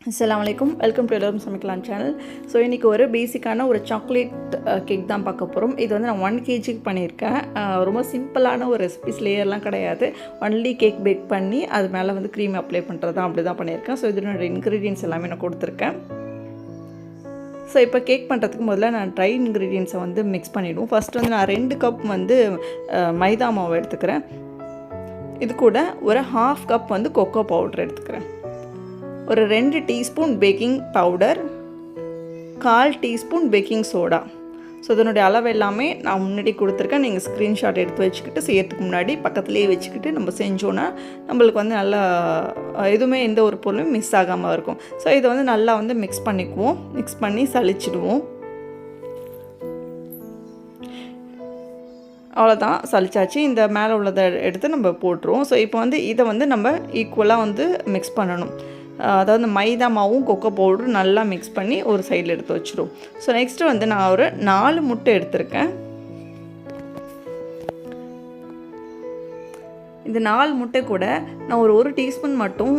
அஸ்ஸலாமு அலைக்கும், welcome to எல்லோரும் சமைக்கலாம் சேனல். ஸோ இன்றைக்கி ஒரு பேசிக்கான ஒரு சாக்லேட் கேக் தான் பார்க்க போகிறோம். இது வந்து நான் 1 kg பண்ணியிருக்கேன். ரொம்ப சிம்பிளான ஒரு ரெசிபிஸ், லேயர்லாம் கிடையாது. ஒன்லி கேக் பேக் பண்ணி அது மேலே வந்து க்ரீம் அப்ளை பண்ணுறது தான், அப்படி தான் பண்ணியிருக்கேன். ஸோ இதனோட இன்க்ரீடியன்ஸ் எல்லாமே நான் கொடுத்துருக்கேன். ஸோ இப்போ கேக் பண்ணுறதுக்கு முதல்ல நான் ட்ரை இன்க்ரீடியன்ஸை வந்து மிக்ஸ் பண்ணிவிடுவோம். ஃபஸ்ட்டு வந்து நான் 2 கப் வந்து மைதா மாவு எடுத்துக்கிறேன். இது கூட ஒரு 1/2 கப் வந்து கொக்கோ பவுடர் எடுத்துக்கிறேன். ஒரு 2 teaspoon baking powder, 1/4 teaspoon baking soda. So இதனுடைய அளவு எல்லாமே நான் முன்னாடி கொடுத்துருக்கேன். நீங்கள் ஸ்க்ரீன்ஷாட் எடுத்து வச்சுக்கிட்டு செய்யறதுக்கு முன்னாடி பக்கத்துலேயே வச்சுக்கிட்டு நம்ம செஞ்சோன்னா நம்மளுக்கு வந்து நல்லா எதுவுமே எந்த ஒரு பொருளும் மிஸ் ஆகாமல் இருக்கும். ஸோ இதை வந்து நல்லா வந்து மிக்ஸ் பண்ணிக்குவோம். மிக்ஸ் பண்ணி சலிச்சிடுவோம். அவ்வளோதான், சலிச்சாச்சு. இந்த மேலே உள்ளதை எடுத்து நம்ம போட்டுருவோம். ஸோ இப்போ வந்து இதை வந்து நம்ம ஈக்குவலாக வந்து மிக்ஸ் பண்ணணும். அதாவது மைதா மாவும் கொக்கோ பவுடரும் நல்லா மிக்ஸ் பண்ணி ஒரு சைடில் எடுத்து வச்சுருவோம். ஸோ நெக்ஸ்ட்டு வந்து நான் ஒரு 4 முட்டை எடுத்திருக்கேன். இந்த 4 முட்டை கூட நான் ஒரு 1 டீஸ்பூன் மட்டும்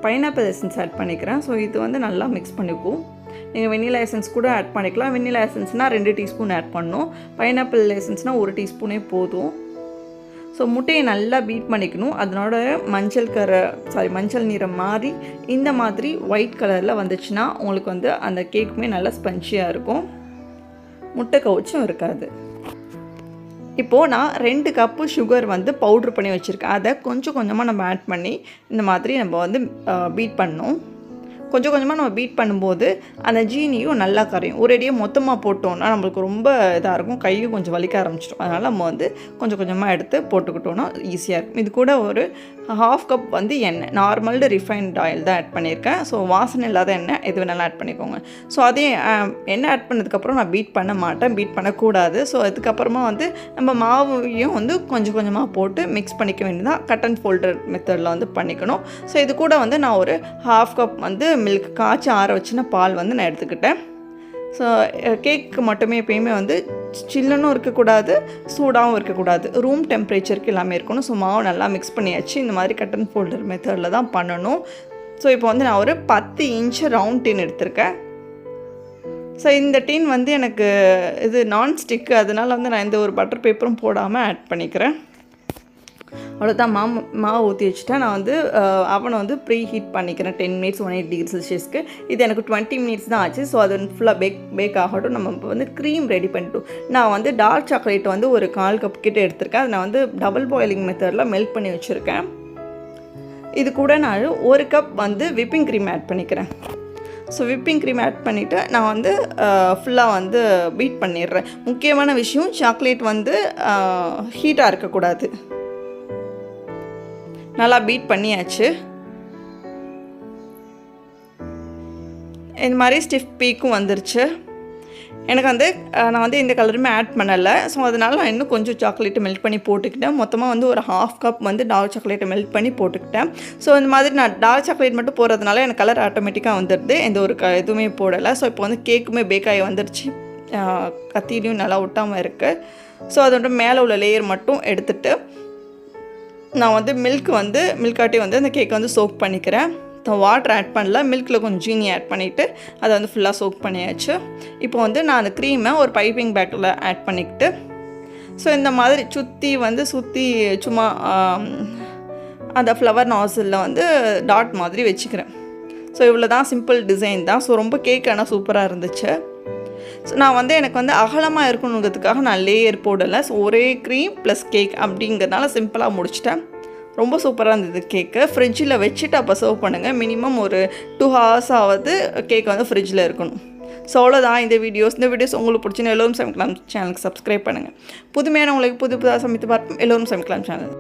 பைனாப்பிள் எசன்ஸ் ஆட் பண்ணிக்கிறேன். ஸோ இது வந்து நல்லா மிக்ஸ் பண்ணிக்குவோம். நீங்கள் வெண்ணிலா எசன்ஸ் கூட ஆட் பண்ணிக்கலாம். வெண்ணிலா எசன்ஸ்னால் 2 டீஸ்பூன் ஆட் பண்ணணும். பைனாப்பிள் எசன்ஸ்னால் 1 டீஸ்பூனே போதும். ஸோ முட்டையை நல்லா பீட் பண்ணிக்கணும். அதனோட மஞ்சள் நிறம் மாறி இந்த மாதிரி ஒயிட் கலரில் வந்துச்சுன்னா உங்களுக்கு வந்து அந்த கேக்குமே நல்லா ஸ்பஞ்சியாக இருக்கும், முட்டை கவுச்சும் இருக்காது. இப்போது நான் 2 கப்பு சுகர் வந்து பவுட்ரு பண்ணி வச்சுருக்கேன். அதை கொஞ்சம் கொஞ்சமாக நம்ம ஆட் பண்ணி இந்த மாதிரி நம்ம வந்து பீட் பண்ணணும். கொஞ்சம் கொஞ்சமாக நம்ம பீட் பண்ணும்போது அந்த ஜீனியும் நல்லா கரையும். ஒரேடியாக மொத்தமாக போட்டோன்னா நம்மளுக்கு ரொம்ப இதாக இருக்கும், கையும் கொஞ்சம் வலிக்க ஆரம்பிச்சிடும். அதனால் நம்ம வந்து கொஞ்சம் கொஞ்சமாக எடுத்து போட்டுக்கிட்டோன்னா ஈஸியாக இருக்கும். இது கூட ஒரு 1/2 கப் வந்து எண்ணெய், நார்மல் ரிஃபைன்ட் ஆயில் தான் ஆட் பண்ணியிருக்கேன். ஸோ வாசனை இல்லாத எண்ணெய் எது வேணாலும் ஆட் பண்ணிக்கோங்க. ஸோ அதே எண்ணெய் ஆட் பண்ணதுக்கப்புறம் நான் பீட் பண்ண மாட்டேன், பீட் பண்ணக்கூடாது. ஸோ அதுக்கப்புறமா வந்து நம்ம மாவையும் வந்து கொஞ்சம் கொஞ்சமாக போட்டு மிக்ஸ் பண்ணிக்க வேண்டியதான். கட் அண்ட் ஃபோல்டர் மெத்தடில் வந்து பண்ணிக்கணும். ஸோ இது கூட வந்து நான் ஒரு 1/2 கப் வந்து மில்க் காய்ச்சி ஆற வச்சுன்னா பால் வந்து நான் எடுத்துக்கிட்டேன். ஸோ கேக்கு மட்டுமே எப்பயுமே வந்து சில்லுன்னும் இருக்கக்கூடாது, சூடாகவும் இருக்கக்கூடாது, ரூம் டெம்பரேச்சருக்கு எல்லாமே இருக்கணும். ஸோ மாவு நல்லா மிக்ஸ் பண்ணியாச்சு. இந்த மாதிரி கட் அண்ட் ஃபோல்டர் மெத்தடில் தான் பண்ணணும். ஸோ இப்போ வந்து நான் ஒரு 10 இன்ச் ரவுண்ட் டின் எடுத்திருக்கேன். ஸோ இந்த டின் வந்து எனக்கு இது நான்ஸ்டிக்கு, அதனால் வந்து நான் எந்த ஒரு பட்டர் பேப்பரும் போடாமல் ஆட் பண்ணிக்கிறேன். அவ்வளோதான், மாவு ஊற்றி வச்சுட்டேன். நான் வந்து அவனை வந்து ப்ரீ ஹீட் பண்ணிக்கிறேன் 10 மினிட்ஸ் 180 டிகிரி செல்சியஸ்க்கு. இது எனக்கு 20 மினிட்ஸ் தான் ஆச்சு. ஸோ அது ஃபுல்லாக பேக் ஆகட்டும். நம்ம இப்போ வந்து க்ரீம் ரெடி பண்ணிட்டோம். நான் வந்து டார்க் சாக்லேட் வந்து ஒரு 1/4 கப் கிட்ட எடுத்திருக்கேன். அதை நான் வந்து டபுள் பாயிலிங் மெத்தடில் மெல்ட் பண்ணி வச்சுருக்கேன். இது கூட நான் 1 கப் வந்து விப்பிங் க்ரீம் ஆட் பண்ணிக்கிறேன். ஸோ விப்பிங் க்ரீம் ஆட் பண்ணிவிட்டு நான் வந்து ஃபுல்லாக வந்து பீட் பண்ணிடுறேன். முக்கியமான விஷயம், சாக்லேட் வந்து ஹீட்டாக இருக்கக்கூடாது. நல்லா பீட் பண்ணியாச்சு. இந்த மாதிரி ஸ்டிஃப் பீக்கும் வந்துருச்சு. எனக்கு வந்து நான் வந்து இந்த கலருமே ஆட் பண்ணலை. ஸோ அதனால் நான் இன்னும் கொஞ்சம் சாக்லேட்டை மெல்ட் பண்ணி போட்டுக்கிட்டேன். மொத்தமாக வந்து ஒரு 1/2 கப் வந்து டார்க் சாக்லேட்டை மெல்ட் பண்ணி போட்டுக்கிட்டேன். ஸோ இந்த மாதிரி நான் டார்க் சாக்லேட் மட்டும் போடுறதுனால எனக்கு கலர் ஆட்டோமேட்டிக்காக வந்துடுது, எந்த ஒரு எதுவுமே போடலை. ஸோ இப்போ வந்து கேக்குமே பேக் ஆகி வந்துருச்சு. கத்திலையும் நல்லா ஒட்டாமல் இருக்குது. ஸோ அதோட மேலே உள்ள லேயர் மட்டும் எடுத்துகிட்டு நான் வந்து மில்காட்டி வந்து அந்த கேக்கை வந்து சோக் பண்ணிக்கிறேன். வாட்டர் ஆட் பண்ணல, மில்கில் கொஞ்சம் ஜீனி ஆட் பண்ணிவிட்டு அதை வந்து ஃபுல்லாக சோக் பண்ணியாச்சு. இப்போ வந்து நான் அந்த க்ரீமை ஒரு பைப்பிங் பேக்கில் ஆட் பண்ணிக்கிட்டு ஸோ இந்த மாதிரி சுற்றி சும்மா அந்த ஃப்ளவர் நாசிலில் வந்து டாட் மாதிரி வச்சுக்கிறேன். ஸோ இவ்வளோ தான், சிம்பிள் டிசைன் தான். ஸோ ரொம்ப கேக் ஆனால் சூப்பராக இருந்துச்சு. ஸோ நான் வந்து எனக்கு வந்து அகலமாக இருக்கணுங்கிறதுக்காக நான் லேயர் போடலை. ஸோ ஒரே க்ரீம் ப்ளஸ் கேக் அப்படிங்கிறதுனால சிம்பிளாக முடிச்சிட்டேன். ரொம்ப சூப்பராக இருந்தது கேக்கு. ஃப்ரிட்ஜில் வச்சுட்டு அப்போ சர்வ் பண்ணுங்கள். மினிமம் ஒரு 2 hours ஆவது கேக் வந்து ஃப்ரிட்ஜில் இருக்கணும். ஸோ அவ்வளோதான் இந்த வீடியோஸ் உங்களுக்கு பிடிச்சினா எல்லோரும் சமைக்கலாம் சேனலுக்கு சப்ஸ்கிரைப் பண்ணுங்கள். புதுமையானவங்களுக்கு புதுசாக சமைத்து பார்ப்போம். எல்லோரும் சமைக்கலாம் சேனல்.